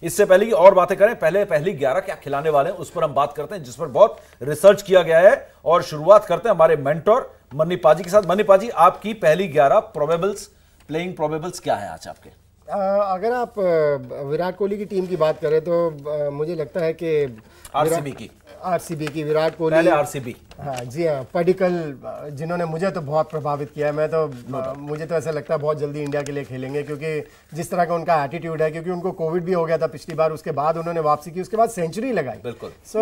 इससे पहले की और बातें करें, पहले पहली 11 क्या खिलाने वाले हैं उस पर हम बात करते हैं, जिस पर बहुत रिसर्च किया गया है। और शुरुआत करते हैं हमारे मेंटोर मन्नी पाजी के साथ। मन्नी पाजी, आपकी पहली 11 प्रोबेबल्स, प्लेइंग प्रोबेबल्स क्या है आज आपके? अगर आप विराट कोहली की टीम की बात करें तो मुझे लगता है कि आरसीबी की विराट कोहली, पहले आरसीबी, हाँ जी हाँ, पडिक्कल जिन्होंने मुझे तो बहुत प्रभावित किया है। मैं तो मुझे तो ऐसा लगता है बहुत जल्दी इंडिया के लिए खेलेंगे, क्योंकि जिस तरह का उनका एटीट्यूड है, क्योंकि उनको कोविड भी हो गया था पिछली बार, उसके बाद उन्होंने वापसी की, उसके बाद सेंचुरी लगाई। बिल्कुल। सो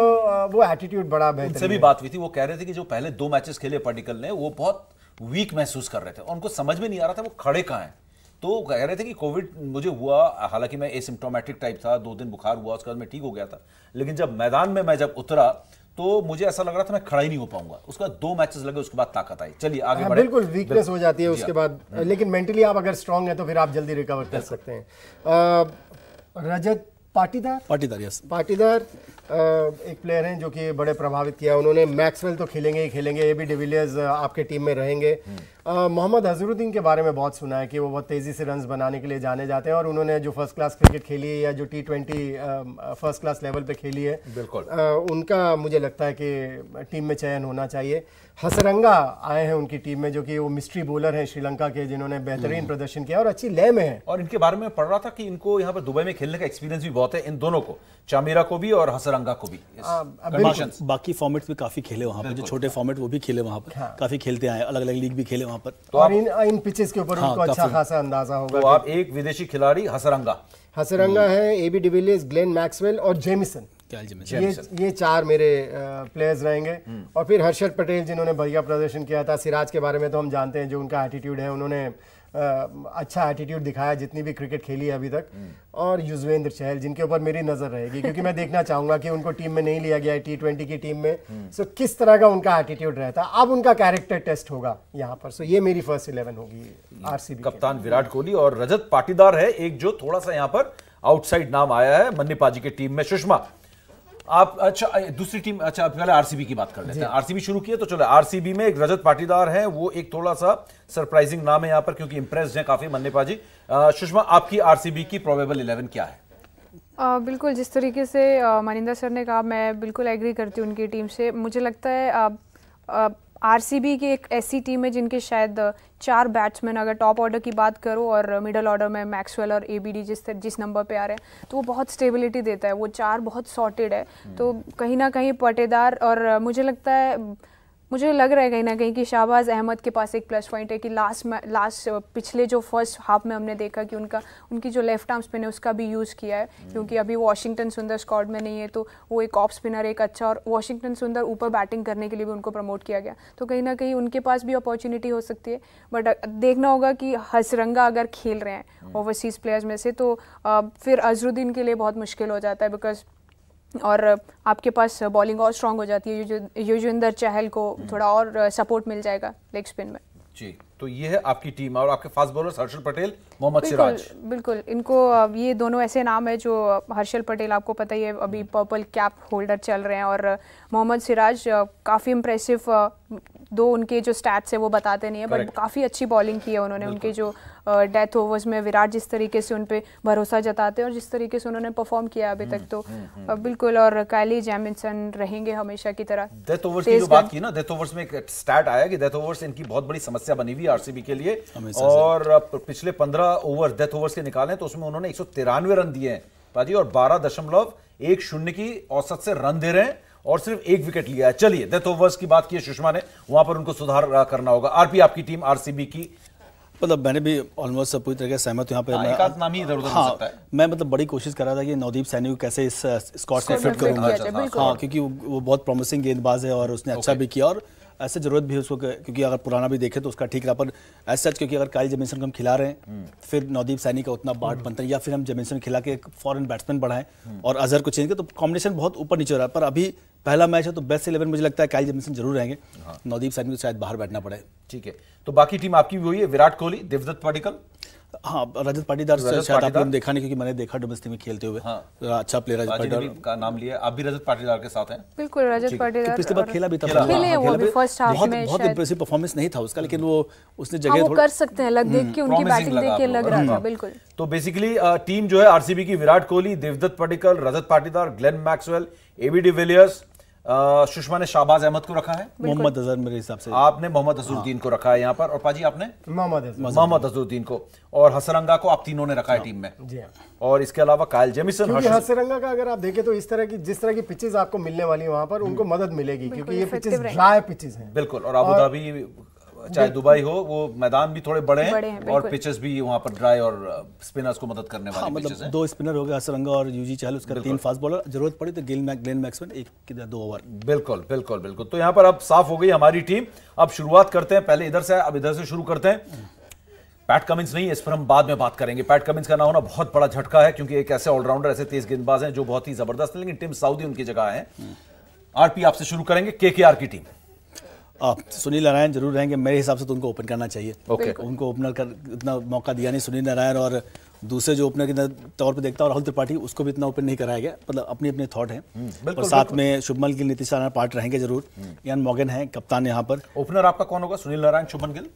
वो एटीट्यूड बड़ा बेहतर। उनसे भी बात हुई थी, वो कह रहे थे कि जो पहले 2 मैचेस खेले पडिक्कल ने, वो बहुत वीक महसूस कर रहे थे, उनको समझ में नहीं आ रहा था वो खड़े कहाँ हैं। तो कह रहे थे कि कोविड मुझे हुआ, हालांकि मैं एसिम्प्टोमेटिक टाइप था, 2 दिन बुखार हुआ, उसके बाद मैं ठीक हो गया था, लेकिन जब मैदान में मैं जब उतरा तो मुझे ऐसा लग रहा था मैं खड़ा ही नहीं हो पाऊंगा। उसके बाद 2 मैचेस लगे, उसके बाद ताकत आई। चलिए आगे बढ़े। बिल्कुल वीकनेस हो जाती है उसके बाद, लेकिन मेंटली आप अगर स्ट्रांग है तो फिर आप जल्दी रिकवर कर सकते हैं। रजत पाटीदार यस, पाटीदार एक प्लेयर हैं जो कि बड़े प्रभावित किया उन्होंने। मैक्सवेल तो खेलेंगे ही खेलेंगे, एबी डिविलियर्स आपके टीम में रहेंगे। मोहम्मद अजहरुद्दीन के बारे में बहुत सुना है कि वो बहुत तेज़ी से रन्स बनाने के लिए जाने जाते हैं, और उन्होंने जो फर्स्ट क्लास क्रिकेट खेली है या जो T20 फर्स्ट क्लास लेवल पे खेली है, बिल्कुल उनका मुझे लगता है कि टीम में चयन होना चाहिए। हसरंगा आए हैं उनकी टीम में, जो कि वो मिस्ट्री बॉलर हैं श्रीलंका के, जिन्होंने बेहतरीन प्रदर्शन किया और अच्छी लय में है। और इनके बारे में पढ़ रहा था कि इनको यहाँ पर दुबई में खेलने का एक्सपीरियंस भी बहुत है, इन दोनों को, चामीरा को भी और हसरंगा को भी। बाकी फॉर्मेट्स भी काफी खेले वहाँ पर, जो छोटे फॉर्मेट वो भी खेले वहाँ पर, काफी खेलते आए, अलग अलग लीग भी खेले वहाँ पर। तो और इन पिचेस के ऊपर उनको अच्छा खासा अंदाजा होगा। तो आप एक विदेशी खिलाड़ी हसरंगा है, एबी डिविलियर्स, ग्लेन मैक्सवेल और जेमिसन, ये 4 मेरे प्लेयर्स रहेंगे। और फिर हर्षद पटेल जिन्होंने बढ़िया प्रदर्शन किया था। सिराज के बारे में तो हम जानते हैं जो उनका एटीट्यूड है, उन्होंने अच्छा एटीट्यूड दिखाया जितनी भी क्रिकेट खेली है अभी तक। और युजवेंद्र चहल जिनके ऊपर मेरी नजर रहेगी, क्योंकि मैं देखना चाहूंगा कि उनको टीम में नहीं लिया गया है T20 की टीम में, सो किस तरह का उनका एटीट्यूड रहता है। अब उनका कैरेक्टर टेस्ट होगा यहाँ पर। सो ये मेरी फर्स्ट 11 होगी आरसीबी। कप्तान विराट कोहली और रजत पाटीदार है एक जो थोड़ा सा यहाँ पर आउटसाइड नाम आया है मन्नी पाजी की टीम में। सुषमा, आप अच्छा दूसरी टीम, अच्छा पहले आरसीबी की बात कर लेते हैं। आरसीबी शुरू किए तो चलो, आरसीबी में एक रजत पाटीदार है, वो एक थोड़ा सा सरप्राइजिंग नाम है यहाँ पर, क्योंकि इंप्रेस्ड है काफी मन्नी पाजी। सुषमा, आपकी आरसीबी की प्रोबेबल 11 क्या है? बिल्कुल, जिस तरीके से मनिंदर सर ने कहा, मैं बिल्कुल एग्री करती हूँ उनकी टीम से। मुझे लगता है आरसीबी की एक ऐसी टीम है जिनके शायद 4 बैट्समैन, अगर टॉप ऑर्डर की बात करो और मिडल ऑर्डर में मैक्सवेल और एबीडी जिस नंबर पे आ रहे हैं, तो वो बहुत स्टेबिलिटी देता है। वो 4 बहुत सॉर्टेड है, तो कहीं ना कहीं पाटीदार, और मुझे लग रहा है कहीं ना कहीं कि शाहबाज अहमद के पास एक प्लस पॉइंट है कि लास्ट पिछले जो फर्स्ट हाफ में हमने देखा कि उनकी जो लेफ्ट आर्म स्पिन है उसका भी यूज़ किया है, क्योंकि अभी वॉशिंगटन सुंदर स्क्वाड में नहीं है, तो वो एक ऑफ स्पिनर एक अच्छा, और वॉशिंगटन सुंदर ऊपर बैटिंग करने के लिए भी उनको प्रमोट किया गया, तो कहीं ना कहीं उनके पास भी अपॉर्चुनिटी हो सकती है। बट देखना होगा कि हसरंगा अगर खेल रहे हैं ओवरसीज़ प्लेयर्स में से, तो फिर अजहरुद्दीन के लिए बहुत मुश्किल हो जाता है, बिकॉज और आपके पास बॉलिंग और स्ट्रांग हो जाती है। युजवेंद्र चहल को थोड़ा और सपोर्ट मिल जाएगा लेग स्पिन में। जी, तो ये है आपकी टीम। और आपके फास्ट बॉलर्स हर्षल पटेल, मोहम्मद सिराज। बिल्कुल, इनको ये दोनों ऐसे नाम है जो, हर्षल पटेल आपको पता ही है अभी पर्पल कैप होल्डर चल रहे हैं, और मोहम्मद सिराज काफ़ी इम्प्रेसिव, दो उनके जो स्टैट्स है वो बताते नहीं है, बट काफ़ी अच्छी बॉलिंग की है उन्होंने। उनके जो डेथ ओवर्स में विराट जिस तरीके से उन पे भरोसा जताते हैं और जिस तरीके से उन्होंने परफॉर्म किया अभी तक, तो बिल्कुल। और कायली जेमिसन रहेंगे हमेशा की तरह। डेथ ओवर्स की जो बात की ना, डेथ ओवर्स में एक स्टैट आया कि डेथ ओवर्स इनकी बहुत बड़ी समस्या बनी हुई आरसीबी के लिए, और पिछले 15 ओवर डेथ ओवर्स के निकाले तो उसमें उन्होंने 193 रन दिए हैं पाजी, और 12.10 की औसत से रन दे रहे हैं, और सिर्फ 1 विकेट लिया है। चलिए, डेथ ओवर्स की बात की है सुषमा ने, वहां पर उनको सुधार करना होगा। आरपी, आपकी टीम आरसीबी की, मतलब मैंने भी ऑलमोस्ट पूरी तरह से सहमत हूं यहाँ पे। एक आध नाम ही इधर उधर हो सकता है। मैं मतलब बड़ी कोशिश कर रहा था कि नवदीप सैनी को कैसे इस स्क्वाड में फिट करूंगा, हाँ, क्योंकि वो बहुत प्रॉमिसिंग गेंदबाज है और उसने अच्छा भी किया, और ऐसे जरूरत भी है उसको, क्योंकि अगर पुराना भी देखें तो उसका ठीक रहा, पर ऐसा सच, क्योंकि अगर काइल जेमिसन को हम खिला रहे हैं, फिर नवदीप सैनी का उतना बाट बनता है, या फिर हम जेमिसन खिला के एक फॉरेन बैट्समैन बढ़ाएं और अजहर को चेंज करें, तो कॉम्बिनेशन बहुत ऊपर नीचे हो रहा है। पर अभी पहला मैच है तो बेस्ट 11 मुझे लगता है काइल जेमिसन जरूर रहेंगे, नवदीप सैनी को शायद बाहर बैठना पड़े। ठीक है, तो बाकी टीम आपकी भी हुई है, विराट कोहली, देवदत्त पडिक्कल। हाँ, रजत पाटीदार शायद आपने देखा नहीं, क्योंकि मैंने देखा डोमेस्टिक में खेलते हुए। हाँ। अच्छा प्लेयर रजत पाटीदार का नाम लिया, आप भी रजत पाटीदार के साथ हैं। बिल्कुल, रजत पाटीदार पिछली बार खेला भी था, फर्स्ट हाफ में बहुत इंप्रेसिव परफॉर्मेंस नहीं था उसका, लेकिन वो उसने जगह वो कर सकते हैं, लग देख के उनकी बैटिंग देख के लग रहा था। बिल्कुल। तो बेसिकली टीम जो है आरसीबी की Virat Kohli, Devdutt Padikkal, Rajat Patidar, Glenn Maxwell, AB de Villiers, Sushma ने शाहबाज अहमद को रखा है, मोहम्मद अजहर मेरे हिसाब से आपने मोहम्मद अजहरुद्दीन को रखा है यहाँ पर, और पाजी आपने मोहम्मद अजहरुद्दीन को, और हसरंगा को आप तीनों ने रखा है टीम में जी। और इसके अलावा कायल जेमिसन, क्योंकि हसरंगा का अगर आप देखें तो इस तरह की जिस तरह की पिचेस आपको मिलने वाली वहां पर उनको मदद मिलेगी, क्योंकि ये पिचेस ड्राई पिचेस हैं। बिल्कुल, और अबू धाबी चाहे दुबई हो, वो मैदान भी थोड़े बड़े हैं और पिचेस भी वहां पर ड्राई और स्पिनर्स को मदद करने वाले पिचेस हैं। 2 स्पिनर हो गए, हसरंगा और यूजी चहल, उसका 3 फास्ट बॉलर, जरूरत पड़ी तो ग्लेन मैक्सवेल 1-2 ओवर। बिल्कुल बिल्कुल बिल्कुल। तो यहाँ पर अब साफ हो गई हमारी टीम। अब शुरुआत करते हैं, पहले इधर से, अब इधर से शुरू करते हैं। पैट कमिंस नहीं है, इस पर हम बाद में बात करेंगे। पैट कमिंस का ना होना बहुत बड़ा झटका है, क्योंकि एक ऐसे ऑलराउंडर, ऐसे तेज गेंदबाज हैं जो बहुत ही जबरदस्त है, लेकिन टिम साउदी उनकी जगह है। आरपी आपसे शुरू करेंगे, केकेआर की टीम। सुनील नारायण जरूर रहेंगे मेरे हिसाब से, तो उनको ओपन करना चाहिए। उनको ओपनर का इतना मौका दिया नहीं सुनील नारायण, और दूसरे जो ओपनर के तौर पे देखता हूँ राहुल त्रिपाठी, उसको भी इतना ओपन नहीं कराया गया, मतलब अपने अपने थॉट हैं। और साथ में शुभमन गिल, नीतीश राणा पार्ट रहेंगे जरूर। इयान मॉर्गन है कप्तान यहाँ पर। ओपनर आपका कौन होगा, सुनील नारायण, शुभमन गिल?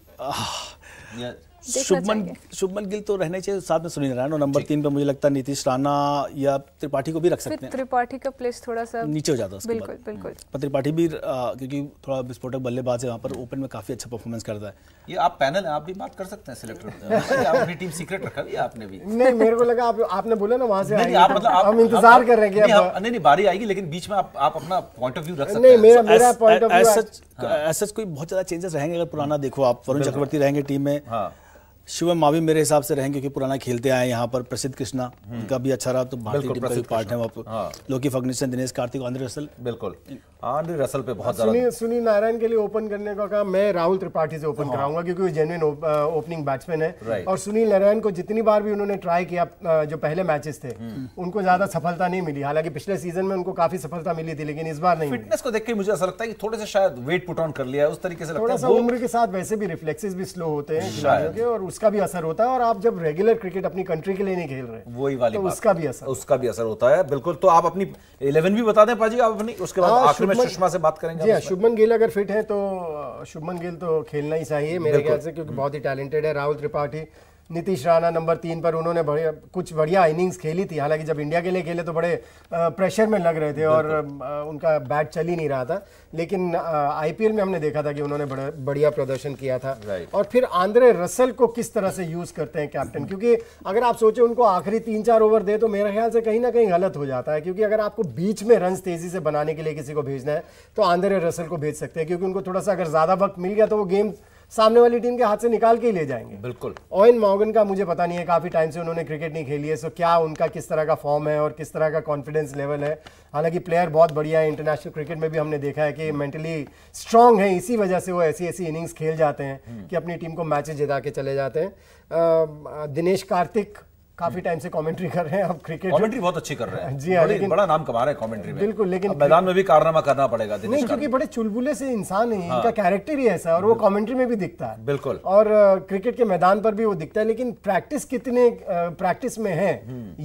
शुभमन गिल तो रहने चाहिए, साथ में सुनील नारायण, और नंबर 3 पे मुझे लगता है नीतीश राणा या त्रिपाठी को भी रख सकते हैं। त्रिपाठी का प्लेस थोड़ा सा नीचे हो जाता है। बिल्कुल बिल्कुल। पर त्रिपाठी भी क्योंकि थोड़ा विस्फोटक बल्लेबाज है, वहाँ पर ओपन में काफी अच्छा परफॉर्मेंस करता है। ये आप पैनल है, आप भी बात कर सकते हैं सिलेक्टर। अपनी टीम सीक्रेट रखा है आपने भी? नहीं, मेरे को लगा आपने बोला ना वहाँ से हम इंतजार कर रहे हैं। नहीं, बारी आएगी, लेकिन बीच में आप अपना पॉइंट ऑफ व्यू रख सकते हैं। नहीं, मेरा पॉइंट ऑफ व्यू ऐसा कोई बहुत ज्यादा चेंजेस रहेंगे अगर पुराना देखो आप। वरुण चक्रवर्ती रहेंगे टीम में, शिवम मावी मेरे हिसाब से रहेंगे, क्योंकि पुराना खेलते आए यहाँ पर। प्रसिद्ध कृष्णा उनका भी अच्छा रहा, तो भारतीय टीम का भी पार्ट है वहाँ। लोकी फग्निसन, दिनेश कार्तिक, आंद्रे रसल। बिल्कुल, आंद्रे रसल पे बहुत ज्यादा। सुनील नारायण के लिए ओपन करने का काम मैं राहुल त्रिपाठी से ओपन कराऊंगा, क्योंकि वो जेन्युइन ओपनिंग बैट्समैन है। और सुनील नारायण को जितनी बार भी उन्होंने ट्राई किया, जो पहले मैचेस थे उनको ज्यादा सफलता नहीं मिली। हालांकि पिछले सीजन में उनको काफी सफलता मिली थी, लेकिन इस बार नहीं। फिटनेस को देख के मुझे ऐसा लगता है कि थोड़े से शायद वेट पुट ऑन कर लिया है, उस तरीके से थोड़ा सा उम्र के साथ वैसे भी रिफ्लेक्सेस भी स्लो होते हैं खिलाड़ियों के, और उसका भी असर होता है। और आप जब रेगुलर क्रिकेट अपनी कंट्री के लिए नहीं खेल रहे, वही वाली तो उसका भी असर होता है। बिल्कुल। तो आप अपनी 11 भी बता दें पाजी, आप अपनी, उसके बाद आखिर में सुषमा से बात करेंगे। जी, शुभमन गिल अगर फिट है तो शुभमन गिल तो खेलना ही चाहिए मेरे ख्याल से, क्योंकि बहुत ही टैलेंटेड है। राहुल त्रिपाठी, नीतीश राणा नंबर 3 पर उन्होंने कुछ बढ़िया इनिंग्स खेली थी। हालांकि जब इंडिया के लिए खेले तो बड़े प्रेशर में लग रहे थे और उनका बैट चल ही नहीं रहा था, लेकिन आईपीएल में हमने देखा था कि उन्होंने बढ़िया प्रदर्शन किया था। और फिर आंद्रे रसल को किस तरह से यूज करते हैं कैप्टन, क्योंकि अगर आप सोचे उनको आखिरी 3-4 ओवर दे, तो मेरे ख्याल से कहीं ना कहीं गलत हो जाता है। क्योंकि अगर आपको बीच में रन तेजी से बनाने के लिए किसी को भेजना है तो आंद्रे रसल को भेज सकते हैं, क्योंकि उनको थोड़ा सा अगर ज्यादा वक्त मिल गया तो वो गेम सामने वाली टीम के हाथ से निकाल के ही ले जाएंगे। बिल्कुल। ओवेन मॉर्गन का मुझे पता नहीं है, काफी टाइम से उन्होंने क्रिकेट नहीं खेली है, सो क्या उनका किस तरह का फॉर्म है और किस तरह का कॉन्फिडेंस लेवल है। हालांकि प्लेयर बहुत बढ़िया है, इंटरनेशनल क्रिकेट में भी हमने देखा है कि मेंटली स्ट्रांग है, इसी वजह से वो ऐसी इनिंग्स खेल जाते हैं कि अपनी टीम को मैचेस जिता के चले जाते हैं। दिनेश कार्तिक काफी टाइम से कमेंट्री कर रहे हैं, अब क्रिकेट कमेंट्री बहुत अच्छी कर रहे हैं। जी हाँ, लेकिन बड़ा नाम कमा रहे हैं कमेंट्री में। बिल्कुल, लेकिन मैदान में भी कारनामा करना पड़ेगा। नहीं, क्योंकि बड़े चुलबुले से इंसान है, इनका कैरेक्टर ही ऐसा है और वो कमेंट्री में भी दिखता है। बिल्कुल। और क्रिकेट के मैदान पर भी वो दिखता है, लेकिन प्रैक्टिस कितने प्रैक्टिस में है,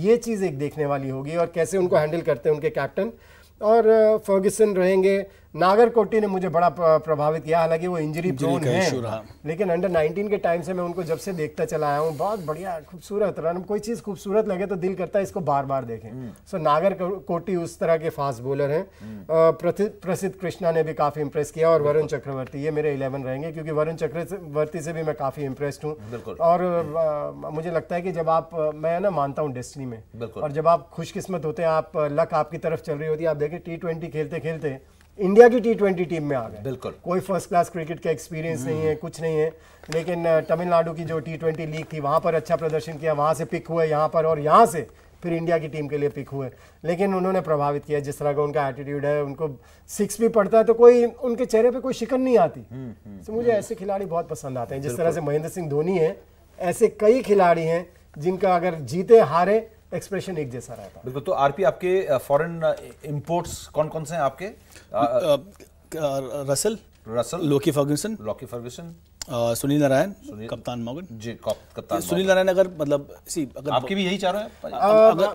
ये चीज एक देखने वाली होगी, और कैसे उनको हैंडल करते हैं उनके कैप्टन। और फर्ग्यूसन रहेंगे। नागरकोटी ने मुझे बड़ा प्रभावित किया, हालांकि वो इंजरी प्रोन है, लेकिन अंडर 19 के टाइम से मैं उनको जब से देखता चला आया हूँ, बहुत बढ़िया खूबसूरत रन। कोई चीज खूबसूरत लगे तो दिल करता है इसको बार बार देखें। सो नागरकोटी उस तरह के फास्ट बॉलर हैं। प्रसिद्ध कृष्णा ने भी काफी इंप्रेस किया, और वरुण चक्रवर्ती, ये मेरे 11 रहेंगे, क्योंकि वरुण चक्रवर्ती से भी मैं काफी इंप्रेस्ड हूँ। और मुझे लगता है कि जब आप, मैं ना मानता हूँ डेस्टिनी में, और जब आप खुशकिस्मत होते हैं, आप लक आपकी तरफ चल रही होती है। आप देखें T20 खेलते खेलते इंडिया की T20 टीम में आ गए। बिल्कुल। कोई फर्स्ट क्लास क्रिकेट का एक्सपीरियंस नहीं है, कुछ नहीं है, लेकिन तमिलनाडु की जो T20 लीग थी वहां पर अच्छा प्रदर्शन किया, वहां से पिक हुए यहाँ पर, और यहाँ से फिर इंडिया की टीम के लिए पिक हुए। लेकिन उन्होंने प्रभावित किया, जिस तरह का उनका एटीट्यूड है, उनको 6 भी पड़ता है तो कोई उनके चेहरे पे कोई शिकन नहीं आती। तो मुझे ऐसे खिलाड़ी बहुत पसंद आते हैं, जिस तरह से महेंद्र सिंह धोनी है, ऐसे कई खिलाड़ी हैं जिनका अगर जीते हारे एक्सप्रेशन एक जैसा रहता है। बिल्कुल। तो आरपी, आपके फॉरेन इंपोर्ट्स कौन कौन से हैं आपके? Russell, Lockie Ferguson, Sunil Narayan, कप्तान मॉर्गन जी, कप्तान सुनील नारायण। अगर मतलब अगर आपके भी यही चाह रहे हैं?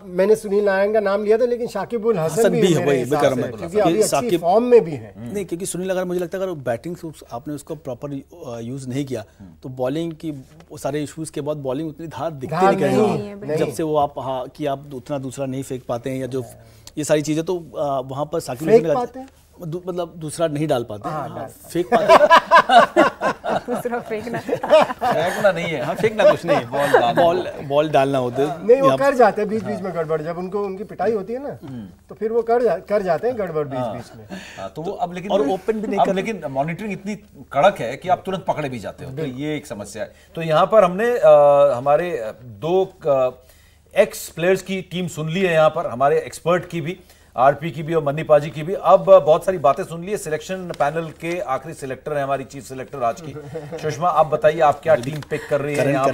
मैंने सुनील नारायण का नाम लिया था, लेकिन शाकिब उल हसन भी है मेरे हिसाब से, क्योंकि अभी अच्छी फॉर्म में भी है। नहीं, क्योंकि सुनील, अगर मुझे लगता है अगर बैटिंग आपने उसको प्रॉपर यूज नहीं किया तो बॉलिंग की सारे इश्यूज के बाद बॉलिंग उतनी धार दिखती नहीं, जब से वो आप कि आप उतना दूसरा नहीं फेंक पाते हैं या जो ये सारी चीजें, तो वहां पर साकिब मतलब दूसरा नहीं डाल पाते, फेंक पाते दूसरा फेंकना नहीं है। हाँ, फेंकना कुछ नहीं है, बॉल डालना होता है। नहीं, वो कर जाते हैं बीच बीच में गड़बड़, जब उनकी पिटाई होती है ना तो फिर वो कर जाते हैं गड़बड़ बीच बीच में। तो वो अब लेकिन और ओपन भी नहीं कर, लेकिन मॉनिटरिंग इतनी कड़क है कि आप तुरंत पकड़े भी जाते हो, तो ये एक समस्या है। तो यहाँ पर हमने हमारे 2 एक्स प्लेयर्स की टीम सुन ली है, यहाँ पर हमारे एक्सपर्ट की भी, आरपी की भी और मन्नी पाजी की भी। अब बहुत सारी बातें सुन ली है। सिलेक्शन पैनल के आखिरी सिलेक्टर है हमारी चीफ सिलेक्टर आज की सुषमा, आप बताइए आप क्या टीम पिक कर रही है यहाँ पर?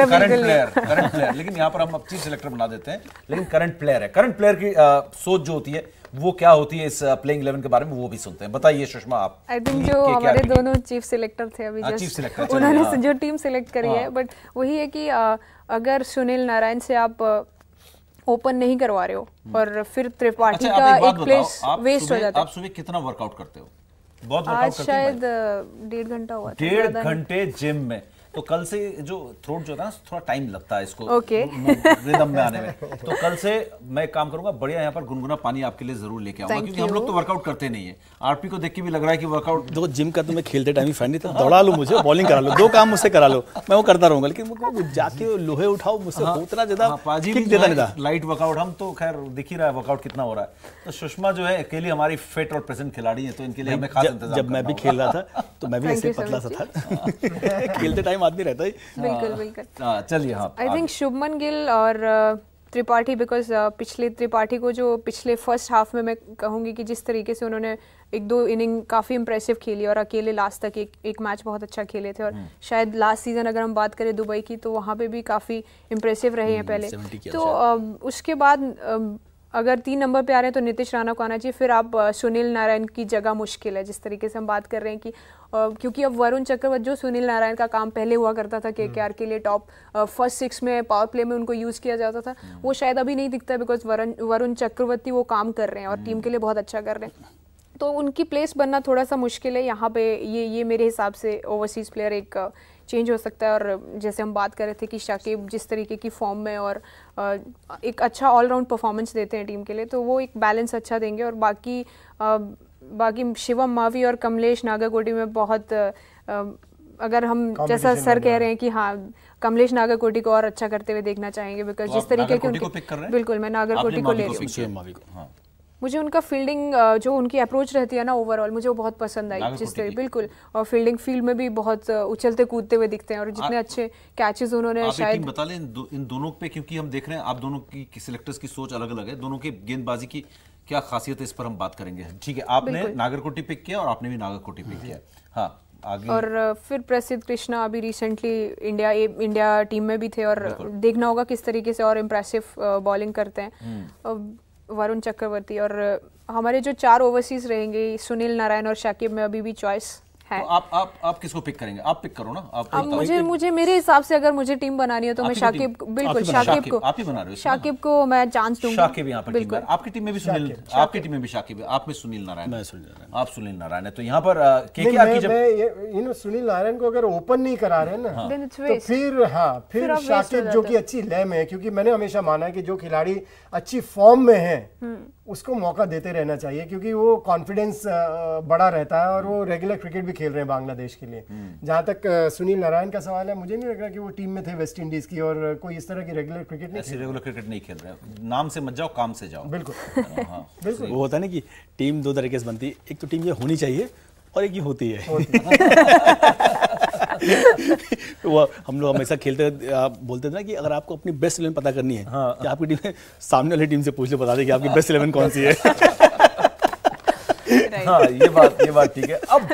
करंट प्लेयर, लेकिन यहाँ पर हम चीफ सिलेक्टर बना देते हैं, लेकिन करंट प्लेयर है। करंट प्लेयर की सोच जो होती है वो क्या होती है इस प्लेइंग 11 के बारे में, वो भी सुनते हैं। बताइए सुषमा आप। आई थिंक जो हमारे दोनों चीफ सिलेक्टर थे अभी जस्ट, उन्होंने जो टीम सिलेक्ट करी है, बट वही है कि अगर सुनील नारायण से आप ओपन नहीं करवा रहे हो और फिर त्रिपाठी का एक प्लेस वेस्ट हो जाता है। आप सुबह कितना वर्कआउट करते हो? बहुत आज शायद 1.5 घंटा हुआ। 1.5 घंटे जिम में। तो कल से जो थ्रोट जो था ना, थोड़ा टाइम लगता है इसको रिदम में आने में। तो कल से मैं एक काम करूंगा, बढ़िया यहाँ पर गुनगुना पानी आपके लिए जरूर लेके आऊंगा, क्योंकि हम लोग तो वर्कआउट करते नहीं है। आरपी को देख के भी लग रहा है कि वर्कआउट देखो जिम का तो मैं खेलते टाइम ही फैन नहीं था, दौड़ा लो मुझे, बॉलिंग करा लो, 2 काम मुझसे करा लो, मैं वो करता रहूंगा, लेकिन जाके लोहे उठाओ मुझसे उतना ज्यादा किक देता नहीं था। लाइट वर्कआउट, हम तो खैर दिख ही रहा है वर्कआउट कितना हो रहा है। तो सुषमा जो है अकेली हमारी फिट और प्रेजेंट खिलाड़ी है, तो इनके लिए हमें खास इंतजाम। जब मैं भी खेल रहा था तो मैं भी ऐसे पतला सा था, खेलते टाइम आदमी रहता है। बिल्कुल। चलिए, हाँ, आई थिंक शुभमन गिल और त्रिपाठी, बिकॉज पिछले त्रिपाठी को जो पिछले फर्स्ट हाफ में मैं कहूँगी कि जिस तरीके से उन्होंने 1-2 इनिंग काफ़ी इंप्रेसिव खेली और अकेले लास्ट तक एक मैच बहुत अच्छा खेले थे, और शायद लास्ट सीजन अगर हम बात करें दुबई की तो वहाँ पे भी काफ़ी इंप्रेसिव रहे हैं पहले। तो उसके बाद अगर 3 नंबर पे आ रहे हैं तो नीतीश राणा को आना चाहिए। फिर आप सुनील नारायण की जगह मुश्किल है, जिस तरीके से हम बात कर रहे हैं कि क्योंकि अब वरुण चक्रवर्ती, जो सुनील नारायण का काम पहले हुआ करता था केकेआर के लिए, टॉप फर्स्ट 6 में पावर प्ले में उनको यूज़ किया जाता था, वो शायद अभी नहीं दिखता है, बिकॉज वरुण चक्रवर्ती वो काम कर रहे हैं और टीम के लिए बहुत अच्छा कर रहे हैं। तो उनकी प्लेस बनना थोड़ा सा मुश्किल है यहाँ पे। ये मेरे हिसाब से ओवरसीज़ प्लेयर एक चेंज हो सकता है। और जैसे हम बात कर रहे थे कि शाकिब जिस तरीके की फॉर्म में और एक अच्छा ऑलराउंड परफॉर्मेंस देते हैं टीम के लिए, तो वो एक बैलेंस अच्छा देंगे। और बाकी शिवम मावी और कमलेश नागाकोटी में बहुत अगर हम जैसा सर कह रहे हैं कि हाँ, कमलेश नागाकोटी को और अच्छा करते हुए देखना चाहेंगे, बिकॉज जिस तरीके के उनके, बिल्कुल मैं नागाकोटी को ले रही हूँ। मुझे उनका फील्डिंग, जो उनकी अप्रोच रहती है ना ओवरऑल, मुझे वो बहुत पसंद आई जिस तरह, बिल्कुल। और फील्डिंग फील्ड में भी बहुत उछलते कूदते हुए दिखते हैं, और जितने अच्छे कैचेस उन्होंने शायद। बता लें इन दोनों पे, क्योंकि हम देख रहे हैं आप दोनों की सिलेक्टर्स की सोच अलग अलग है, दोनों की गेंदबाजी की क्या खासियत है इस पर हम बात करेंगे। ठीक है, आपने नागरकोटी पिक किया और आपने भी नागरकोटी पिक किया। हाँ, आगे। और फिर प्रसिद्ध कृष्णा अभी रिसेंटली इंडिया टीम में भी थे, और देखना होगा किस तरीके से और इम्प्रेसिव बॉलिंग करते हैं। वरुण चक्रवर्ती और हमारे जो 4 ओवरसीज रहेंगे, सुनील नारायण और शाकिब में अभी भी चॉइस है। तो आप किसको पिक करेंगे? आप पिक करो ना। अब मुझे मेरे हिसाब से अगर मुझे टीम बनानी है तो मैं शाकिब, बिल्कुल शाकिब को, आप ही बना रहे हो, शाकिब को मैं चांस दूंगा। शाकिब यहाँ पर बिल्कुल। आपकी टीम में भी सुनील, आपकी टीम में भी शाकिब है, आप में सुनील नारायण, आप सुनील नारायण है। तो यहाँ पर जब सुनील नारायण को अगर ओपन नहीं करा रहे ना, तो फिर शाकिब जो कि अच्छी लय में है, क्योंकि मैंने हमेशा माना है कि जो खिलाड़ी अच्छी फॉर्म में है उसको मौका देते रहना चाहिए, क्योंकि वो कॉन्फिडेंस बड़ा रहता है और वो रेगुलर क्रिकेट भी खेल रहे हैं बांग्लादेश के लिए। जहां तक सुनील नारायण का सवाल है, मुझे नहीं लग रहा कि वो टीम में थे वेस्ट इंडीज की और कोई इस तरह की रेगुलर क्रिकेट नहीं खेल रहे। नाम से मत जाओ, काम से जाओ। बिल्कुल। बिल्कुल। वो होता है ना कि टीम 2 तरीके से बनती है, एक तो टीम ये होनी चाहिए और एक ये होती है। वो हम लोग हमेशा खेलते बोलते थे ना कि अगर आपको अपनी बेस्ट 11 पता करनी है, कि आपकी टीम है, सामने वाली टीम से पूछ लो, बता दे कि आपकी बेस्ट 11 कौन सी है। हाँ, ये बात ठीक है। अब